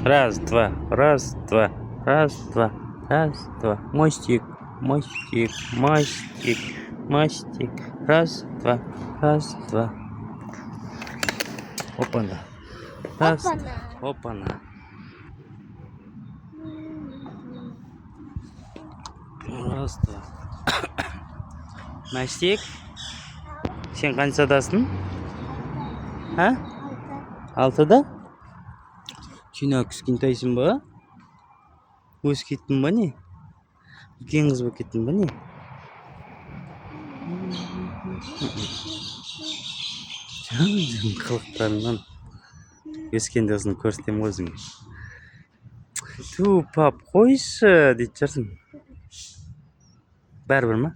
Раз, два, раз, два, раз, два, раз, два. Мостик, мостик, мостик, мостик. Раз, два, раз, два. Опа-на. Раз, опа-на. Раз, два. Мостик. Сен қаншадасың? А? 6-да? Сен кішкентайсың ба? Өсіп кеттің ба не? Үлкен қыз болып кеттің ба не? Жан қылықтарыңнан өскенде осыны көрсетемін ғой өзіңе. Ту, пап, қойшы дейтін шығарсың. Бәрібір ма?